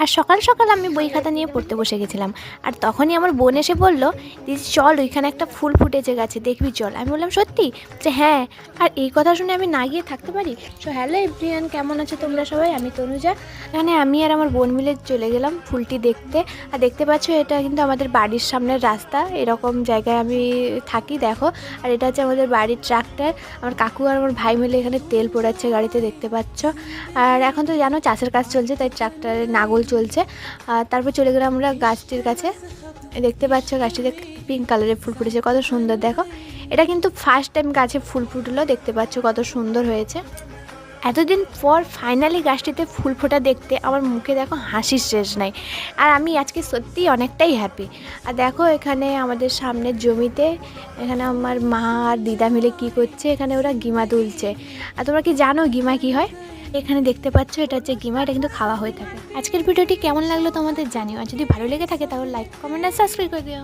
আর সকাল সকাল আমি বই খাতা নিয়ে পড়তে বসে গেছিলাম। আর তখনই আমার বোন এসে বলল, দিদি চল ওইখানে একটা ফুল ফুটেছে গাছে, দেখবি চল। আমি বললাম সত্যি? যে হ্যাঁ। আর এই কথা শুনে আমি না গিয়ে থাকতে পারি? সো হ্যালো এভরিওয়ান, কেমন আছো তোমরা সবাই? আমি তনুজা। এখানে আমি আর আমার বোন মিলে চলে গেলাম ফুলটি দেখতে। আর দেখতে পাচ্ছ এটা কিন্তু আমাদের বাড়ির সামনের রাস্তা, এরকম জায়গায় আমি থাকি দেখো। আর এটা হচ্ছে আমাদের বাড়ির ট্রাক্টর। আমার কাকু আর আমার ভাই মিলে এখানে তেল পোড়াচ্ছে গাড়িতে, দেখতে পাচ্ছ। আর এখন তো জানো চাষের কাজ চলছে, তাই ট্রাক্টরের নাগল চলছে। আর তারপর চলে গেলাম আমরা গাছটির কাছে। দেখতে পাচ্ছ গাছটিতে পিঙ্ক কালারের ফুল ফুটেছে, কত সুন্দর দেখো। এটা কিন্তু ফার্স্ট টাইম গাছে ফুল ফুটলো, দেখতে পাচ্ছ কত সুন্দর হয়েছে। এতদিন পর ফাইনালি গাছটিতে ফুল ফোটা দেখতে আমার মুখে দেখো হাসির শেষ নাই। আর আমি আজকে সত্যিই অনেকটাই হ্যাপি। আর দেখো এখানে আমাদের সামনের জমিতে এখানে আমার মা আর দিদা মিলে কি করছে, এখানে ওরা গিমা তুলছে। আর তোমরা কি জানো গিমা কি হয়? এখানে দেখতে পাচ্ছ এটা হচ্ছে গিমা, এটা কিন্তু খাওয়া হয়ে থাকে। আজকের ভিডিওটি কেমন লাগলো তোমাদের জানিও, আর যদি ভালো লেগে থাকে তাহলে লাইক কমেন্ট আর সাবস্ক্রাইব করে দিও।